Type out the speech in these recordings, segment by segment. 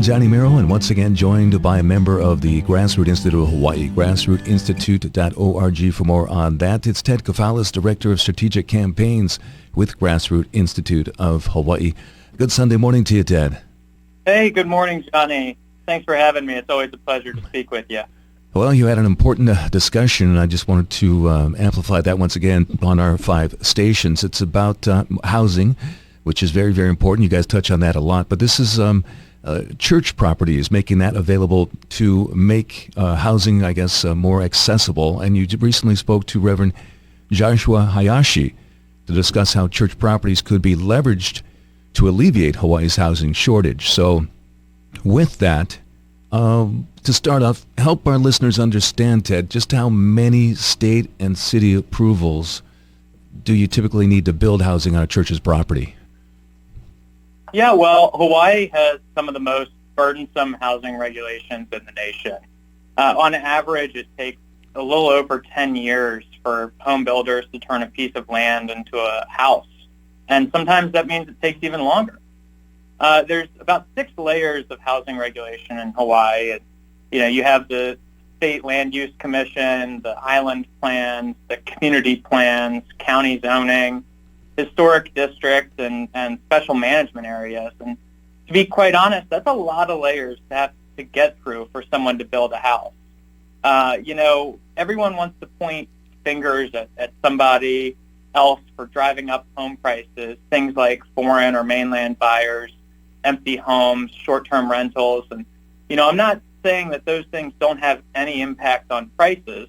Johnny Merrill, and once again joined by a member of the Grassroot Institute of Hawaii, grassrootinstitute.org for more on that. It's Ted Kafalis, Director of Strategic Campaigns with Grassroot Institute of Hawaii. Good Sunday morning to you, Ted. Hey, good morning, Johnny. Thanks for having me. It's always a pleasure to speak with you. Well, you had an important discussion, and I just wanted to amplify that once again on our 5 stations. It's about housing, which is very, very important. You guys touch on that a lot, but this is church properties, making that available to make housing, I guess, more accessible. And you recently spoke to Reverend Joshua Hayashi to discuss how church properties could be leveraged to alleviate Hawaii's housing shortage. So with that, to start off, help our listeners understand, Ted, just how many state and city approvals do you typically need to build housing on a church's property? Yeah, well, Hawaii has some of the most burdensome housing regulations in the nation. On average, it takes a little over 10 years for home builders to turn a piece of land into a house. And sometimes that means it takes even longer. There's about 6 layers of housing regulation in Hawaii. You have the State Land Use Commission, the island plans, the community plans, county zoning, historic districts, and special management areas. And to be quite honest, that's a lot of layers to have to get through for someone to build a house. Everyone wants to point fingers at somebody else for driving up home prices, things like foreign or mainland buyers, empty homes, short-term rentals. And, I'm not saying that those things don't have any impact on prices,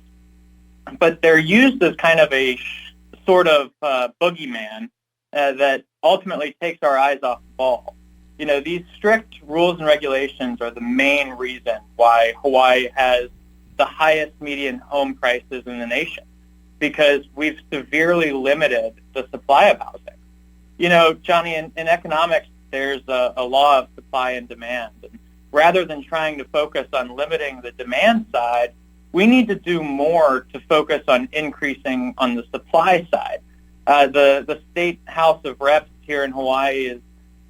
but they're used as kind of a sort of boogeyman that ultimately takes our eyes off the ball. These strict rules and regulations are the main reason why Hawaii has the highest median home prices in the nation, because we've severely limited the supply of housing. Johnny, in economics, there's a law of supply and demand. And rather than trying to focus on limiting the demand side, we need to do more to focus on increasing on the supply side. The State House of Reps here in Hawaii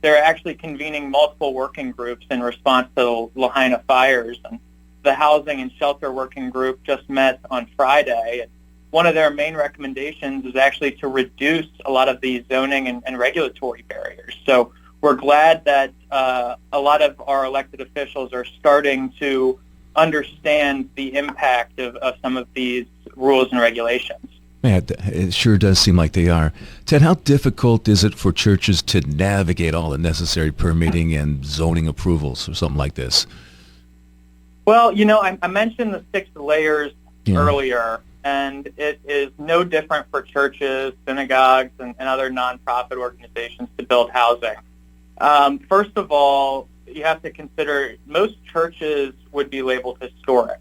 they're actually convening multiple working groups in response to the Lahaina fires. And the Housing and Shelter Working Group just met on Friday. And one of their main recommendations is actually to reduce a lot of these zoning and regulatory barriers. So we're glad that a lot of our elected officials are starting to understand the impact of some of these rules and regulations. Yeah, it sure does seem like they are. Ted, how difficult is it for churches to navigate all the necessary permitting and zoning approvals or something like this? Well, I mentioned the 6 layers earlier, and it is no different for churches, synagogues, and other nonprofit organizations to build housing. First of all, you have to consider most churches would be labeled historic.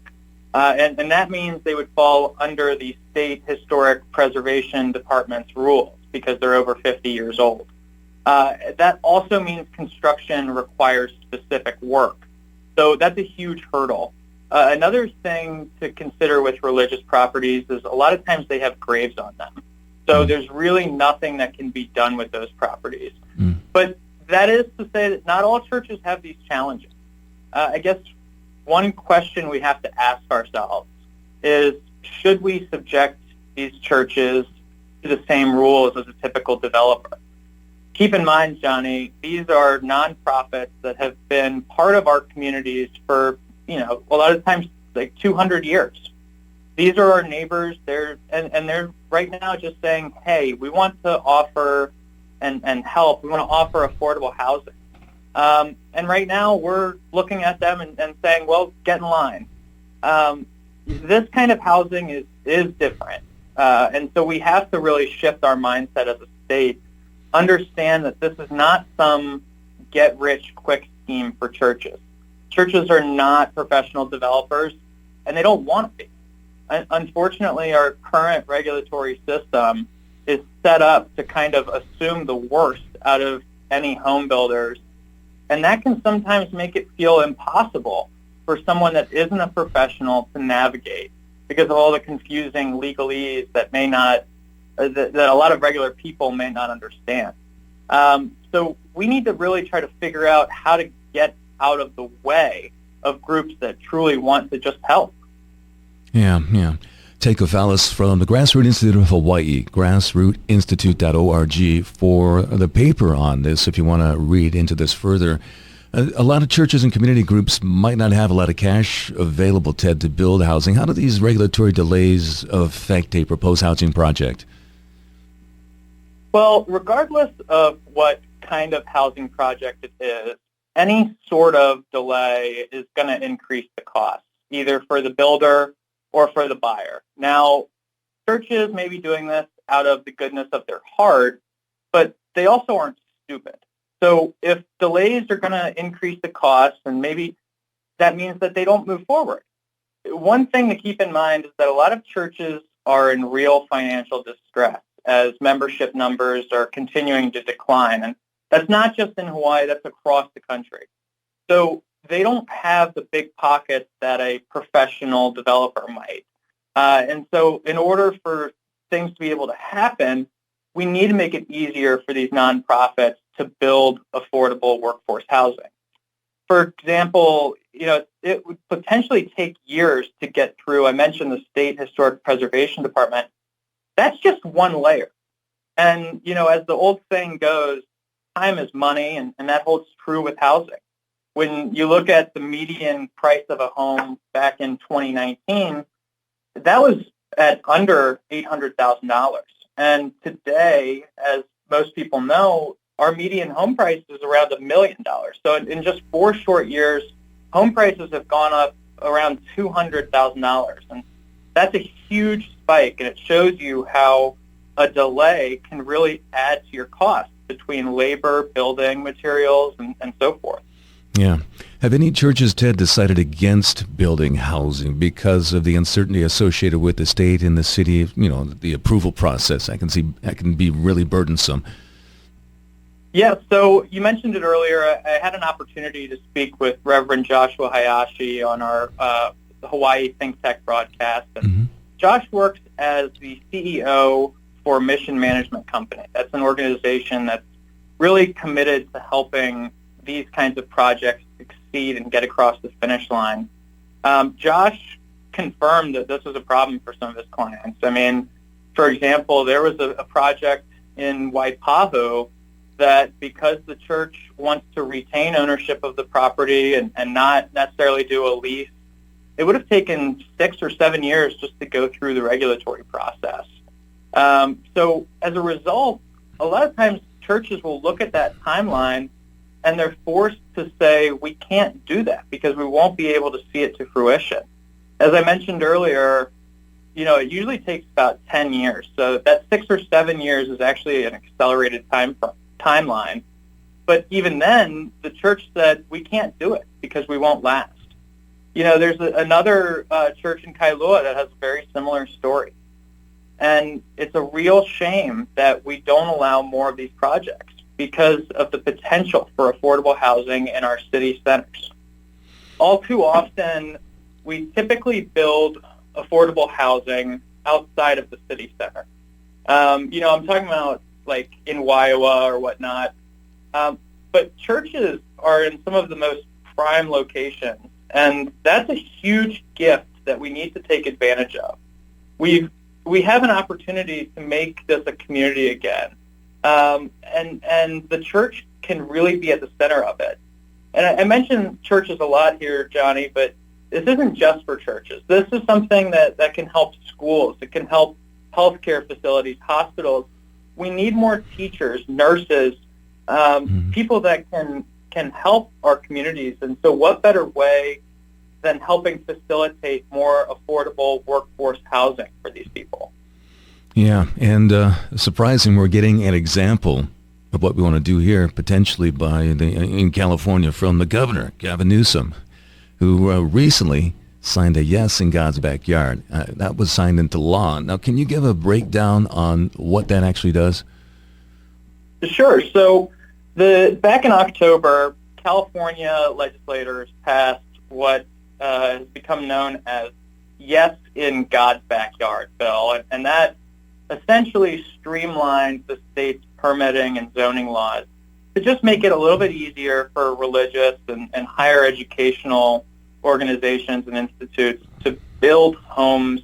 And that means they would fall under the State Historic Preservation Department's rules because they're over 50 years old. That also means construction requires specific work. So that's a huge hurdle. Another thing to consider with religious properties is a lot of times they have graves on them. So there's really nothing that can be done with those properties. But that is to say that not all churches have these challenges. I guess one question we have to ask ourselves is, should we subject these churches to the same rules as a typical developer? Keep in mind, Johnny, these are nonprofits that have been part of our communities for, a lot of times like 200 years. These are our neighbors. They're right now just saying, hey, we want to offer and help. We want to offer affordable housing. And right now we're looking at them and saying, well, get in line. This kind of housing is different. And so we have to really shift our mindset as a state, understand that this is not some get-rich-quick scheme for churches. Churches are not professional developers, and they don't want to be. Unfortunately, our current regulatory system is set up to kind of assume the worst out of any home builders, and that can sometimes make it feel impossible for someone that isn't a professional to navigate because of all the confusing legalese that may not, that a lot of regular people may not understand. So we need to really try to figure out how to get out of the way of groups that truly want to just help. Yeah. Ted Kofalis from the Grassroot Institute of Hawaii, grassrootinstitute.org, for the paper on this if you want to read into this further. A lot of churches and community groups might not have a lot of cash available, Ted, to build housing. How do these regulatory delays affect a proposed housing project? Well, regardless of what kind of housing project it is, any sort of delay is going to increase the cost, either for the builder or for the buyer. Now, churches may be doing this out of the goodness of their heart, but they also aren't stupid. So if delays are going to increase the cost, and maybe that means that they don't move forward. One thing to keep in mind is that a lot of churches are in real financial distress as membership numbers are continuing to decline. And that's not just in Hawaii, that's across the country. So they don't have the big pockets that a professional developer might. And so in order for things to be able to happen, we need to make it easier for these nonprofits to build affordable workforce housing. For example, it would potentially take years to get through. I mentioned the State Historic Preservation Department. That's just one layer. And, as the old saying goes, time is money, and that holds true with housing. When you look at the median price of a home back in 2019, that was at under $800,000. And today, as most people know, our median home price is around $1 million. So in just 4 short years, home prices have gone up around $200,000. And that's a huge spike, and it shows you how a delay can really add to your costs between labor, building materials, and so forth. Yeah. Have any churches, Ted, decided against building housing because of the uncertainty associated with the state and the city, the approval process? I can see that can be really burdensome. Yeah, so you mentioned it earlier. I had an opportunity to speak with Reverend Joshua Hayashi on our Hawaii Think Tech broadcast. And Josh works as the CEO for Mission Management Company. That's an organization that's really committed to helping these kinds of projects succeed and get across the finish line. Josh confirmed that this was a problem for some of his clients. I mean, for example, there was a project in Waipahu that because the church wants to retain ownership of the property and not necessarily do a lease, it would have taken 6 or 7 years just to go through the regulatory process. So as a result, a lot of times churches will look at that timeline and they're forced to say, we can't do that because we won't be able to see it to fruition. As I mentioned earlier, it usually takes about 10 years. So that 6 or 7 years is actually an accelerated timeline. But even then, the church said, we can't do it because we won't last. There's another church in Kailua that has a very similar story. And it's a real shame that we don't allow more of these projects because of the potential for affordable housing in our city centers. All too often, we typically build affordable housing outside of the city center. I'm talking about like in Waiwa or whatnot. But churches are in some of the most prime locations, and that's a huge gift that we need to take advantage of. We have an opportunity to make this a community again, and the church can really be at the center of it. And I mention churches a lot here, Johnny, but this isn't just for churches. This is something that can help schools. It can help healthcare facilities, hospitals. We need more teachers, nurses, people that can help our communities. And so what better way than helping facilitate more affordable workforce housing for these people? Yeah, and surprising, we're getting an example of what we want to do here, potentially in California, from the governor, Gavin Newsom, who recently signed a Yes in God's Backyard. That was signed into law. Now, can you give a breakdown on what that actually does? Sure. So back in October, California legislators passed what has become known as Yes in God's Backyard bill, and that essentially streamlines the state's permitting and zoning laws to just make it a little bit easier for religious and higher educational organizations and institutes to build homes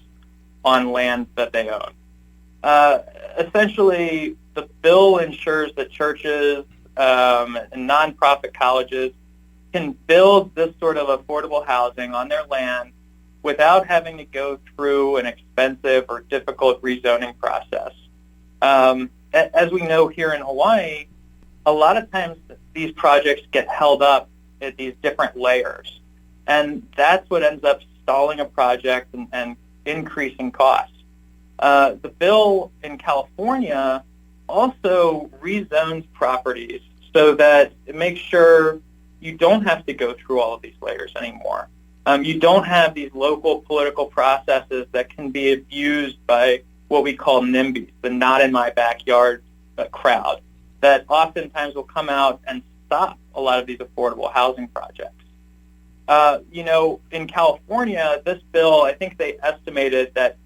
on lands that they own. Essentially, the bill ensures that churches and nonprofit colleges can build this sort of affordable housing on their land without having to go through an expensive or difficult rezoning process. As we know here in Hawaii, a lot of times these projects get held up at these different layers, and that's what ends up stalling a project and increasing costs. The bill in California also rezones properties so that it makes sure you don't have to go through all of these layers anymore. You don't have these local political processes that can be abused by what we call NIMBYs, the not in my backyard crowd, that oftentimes will come out and stop a lot of these affordable housing projects. In California, this bill, I think they estimated that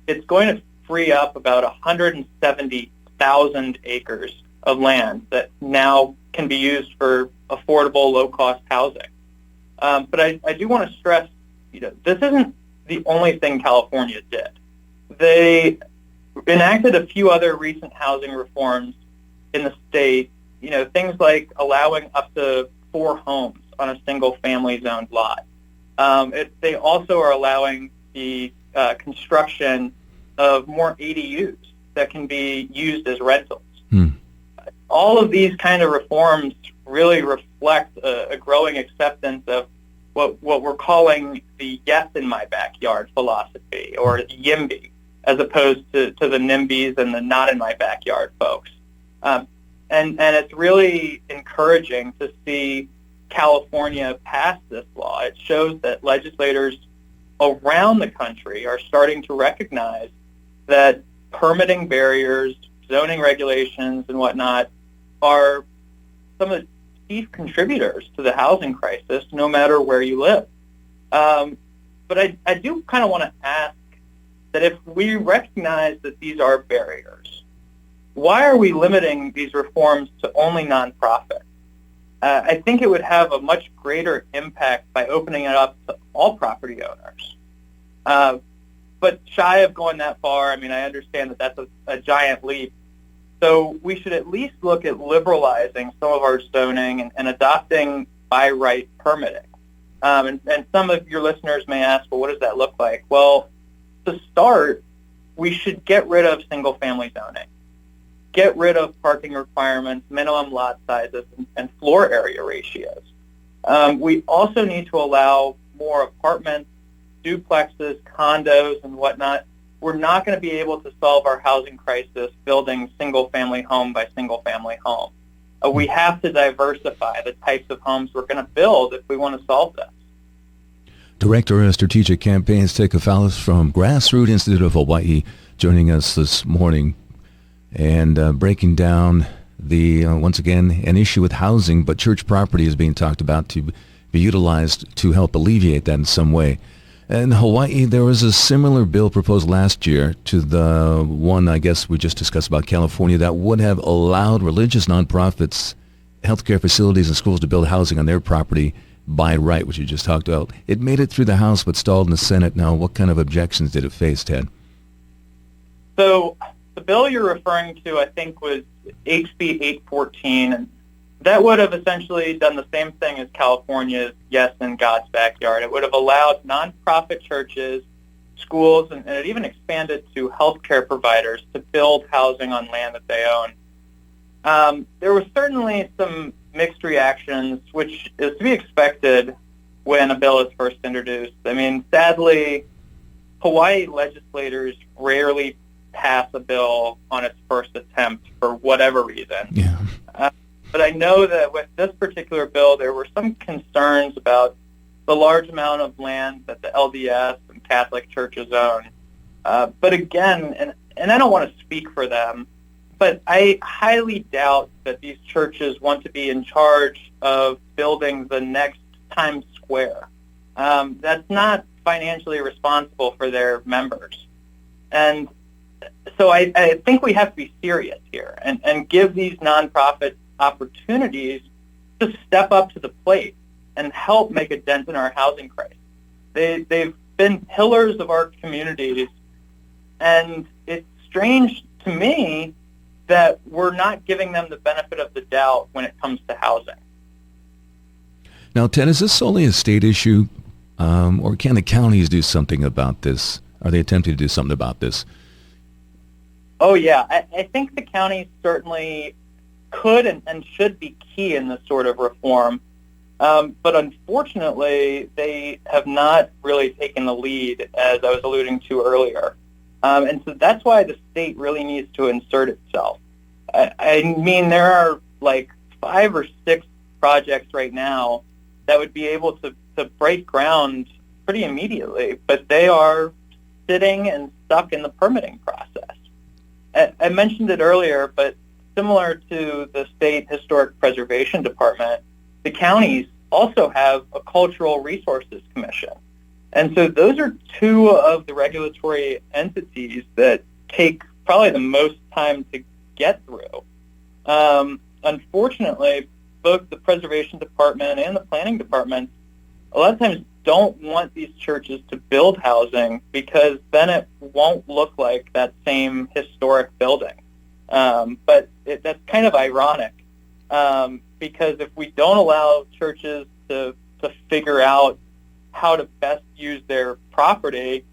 it's going to free up about 170,000 acres of land that now can be used for affordable, low-cost housing. But I do want to stress, this isn't the only thing California did. They enacted a few other recent housing reforms in the state, things like allowing up to 4 homes on a single-family zoned lot. They also are allowing the construction of more ADUs that can be used as rentals. All of these kind of reforms really reflect a growing acceptance of what we're calling the yes in my backyard philosophy, or YIMBY, as opposed to the NIMBYs and the not in my backyard folks. And it's really encouraging to see California pass this law. It shows that legislators around the country are starting to recognize that permitting barriers, zoning regulations, and whatnot are some of the chief contributors to the housing crisis, no matter where you live. But I do kind of want to ask that if we recognize that these are barriers, why are we limiting these reforms to only nonprofits? I think it would have a much greater impact by opening it up to all property owners. But shy of going that far, I understand that that's a giant leap. So we should at least look at liberalizing some of our zoning and adopting by right permitting. And some of your listeners may ask, well, what does that look like? Well, to start, we should get rid of single-family zoning, get rid of parking requirements, minimum lot sizes, and floor area ratios. We also need to allow more apartments, duplexes, condos, and whatnot. We're not going to be able to solve our housing crisis building single-family home by single-family home. We have to diversify the types of homes we're going to build if we want to solve this. Director of Strategic Campaigns, Ted Kafalis from Grassroots Institute of Hawaii, joining us this morning and breaking down once again, an issue with housing, but church property is being talked about to be utilized to help alleviate that in some way. In Hawaii, there was a similar bill proposed last year to the one I guess we just discussed about California that would have allowed religious nonprofits, healthcare facilities, and schools to build housing on their property by right, which you just talked about. It made it through the House but stalled in the Senate. Now, what kind of objections did it face, Ted? So the bill you're referring to, I think, was HB 814, and that would have essentially done the same thing as California's Yes in God's Backyard. It would have allowed nonprofit churches, schools, and it even expanded to healthcare providers to build housing on land that they own. There was certainly some mixed reactions, which is to be expected when a bill is first introduced. Sadly, Hawaii legislators rarely pass a bill on its first attempt for whatever reason. Yeah. But I know that with this particular bill, there were some concerns about the large amount of land that the LDS and Catholic churches own. But again, and I don't want to speak for them, but I highly doubt that these churches want to be in charge of building the next Times Square. That's not financially responsible for their members. And so I think we have to be serious here and give these nonprofits opportunities to step up to the plate and help make a dent in our housing crisis. They've been pillars of our communities, and it's strange to me that we're not giving them the benefit of the doubt when it comes to housing. Now, Ted, is this solely a state issue, or can the counties do something about this? Are they attempting to do something about this? Oh, yeah. I think the counties certainly could and should be key in this sort of reform. But unfortunately, they have not really taken the lead, as I was alluding to earlier. And so that's why the state really needs to insert itself. I mean, there are like 5 or 6 projects right now that would be able to break ground pretty immediately, but they are sitting and stuck in the permitting process. I mentioned it earlier, but similar to the State Historic Preservation Department, the counties also have a Cultural Resources Commission. And so those are 2 of the regulatory entities that take probably the most time to get through. Unfortunately, both the Preservation Department and the Planning Department a lot of times don't want these churches to build housing because then it won't look like that same historic building. But that's kind of ironic because if we don't allow churches to figure out how to best use their property,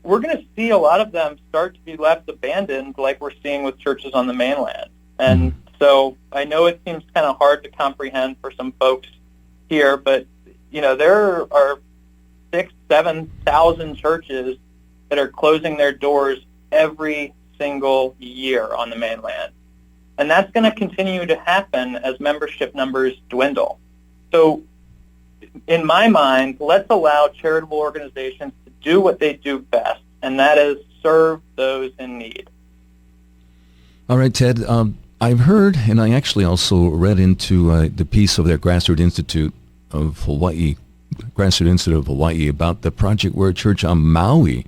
we're going to see a lot of them start to be left abandoned like we're seeing with churches on the mainland. And so I know it seems kind of hard to comprehend for some folks here, but you know, there are 6,000-7,000 churches that are closing their doors every single year on the mainland. And that's going to continue to happen as membership numbers dwindle. So in my mind, let's allow charitable organizations to do what they do best, and that is serve those in need. All right, Ted. I've heard, and I actually also read into the piece of their Grassroots Institute of Hawaii about the project where a church on Maui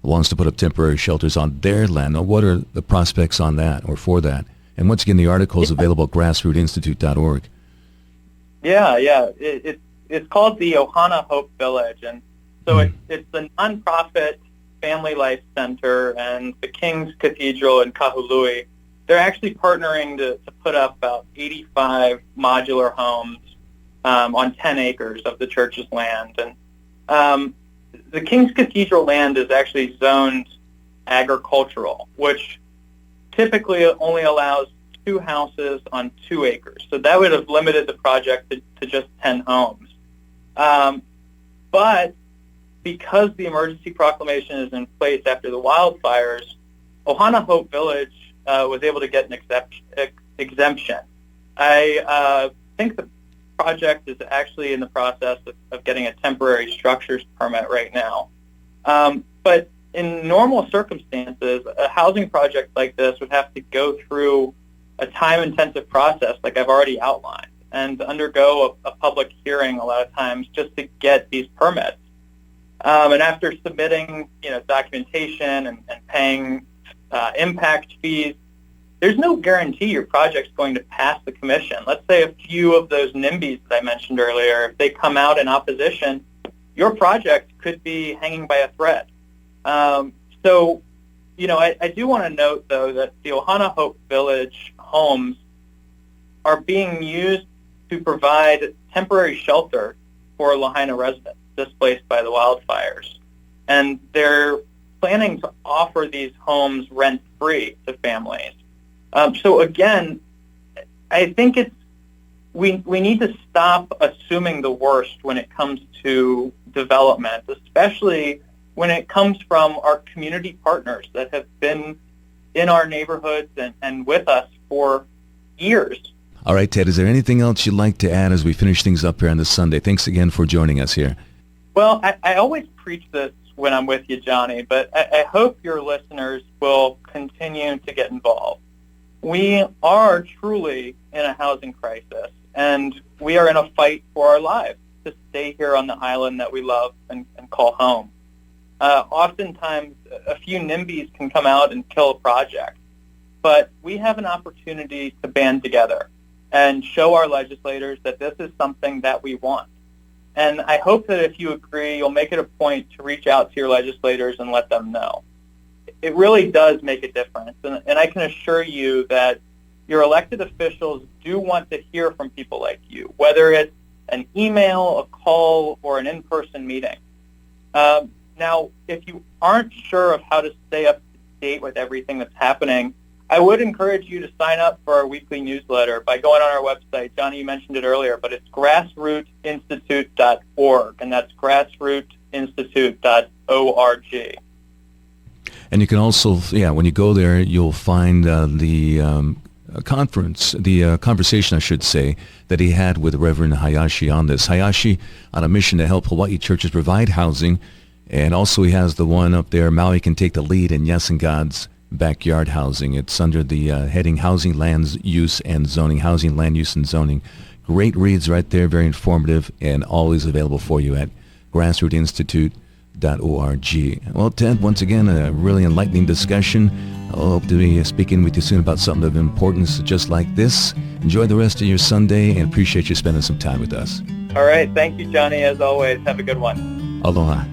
wants to put up temporary shelters on their land. Now, what are the prospects on that or for that? And once again, the article is available at grassrootsinstitute.org. Yeah. It's called the Ohana Hope Village, and so it's a nonprofit family life center, and the King's Cathedral in Kahului, they're actually partnering to put up about 85 modular homes on 10 acres of the church's land. And the King's Cathedral land is actually zoned agricultural, which typically only allows 2 houses on 2 acres. So that would have limited the project to just 10 homes. But because the emergency proclamation is in place after the wildfires, Ohana Hope Village was able to get an exemption. I think the project is actually in the process of getting a temporary structures permit right now. But in normal circumstances, a housing project like this would have to go through a time-intensive process like I've already outlined and undergo a public hearing a lot of times just to get these permits. And after submitting documentation and paying impact fees, there's no guarantee your project's going to pass the commission. Let's say a few of those NIMBYs that I mentioned earlier, if they come out in opposition, your project could be hanging by a thread. So, I do want to note, though, that the Ohana Hope Village homes are being used to provide temporary shelter for Lahaina residents displaced by the wildfires. And they're planning to offer these homes rent-free to families. So again, I think we need to stop assuming the worst when it comes to development, especially when it comes from our community partners that have been in our neighborhoods and with us for years. All right, Ted, is there anything else you'd like to add as we finish things up here on this Sunday? Thanks again for joining us here. Well, I always preach this when I'm with you, Johnny, but I hope your listeners will continue to get involved. We are truly in a housing crisis, and we are in a fight for our lives to stay here on the island that we love and call home. Oftentimes, a few NIMBYs can come out and kill a project, but we have an opportunity to band together. and show our legislators that this is something that we want. And I hope that if you agree, you'll make it a point to reach out to your legislators and let them know. It really does make a difference. And I can assure you that your elected officials do want to hear from people like you, whether it's an email, a call, or an in-person meeting. Now, if you aren't sure of how to stay up to date with everything that's happening, I would encourage you to sign up for our weekly newsletter by going on our website. Johnny, you mentioned it earlier, but it's grassrootinstitute.org, and that's grassrootinstitute.org. And you can also, when you go there, you'll find the conversation, I should say, that he had with Reverend Hayashi on this. Hayashi on a mission to help Hawaii churches provide housing, and also he has the one up there, Maui Can Take the Lead in Yes and God's Backyard Housing. It's under the heading Housing, Land Use and Zoning, Housing, Land Use and Zoning. Great reads right there, very informative, and always available for you at grassrootinstitute.org. Well, Ted, once again, a really enlightening discussion. I hope to be speaking with you soon about something of importance just like this. Enjoy the rest of your Sunday and appreciate you spending some time with us. All right. Thank you, Johnny, as always. Have a good one. Aloha.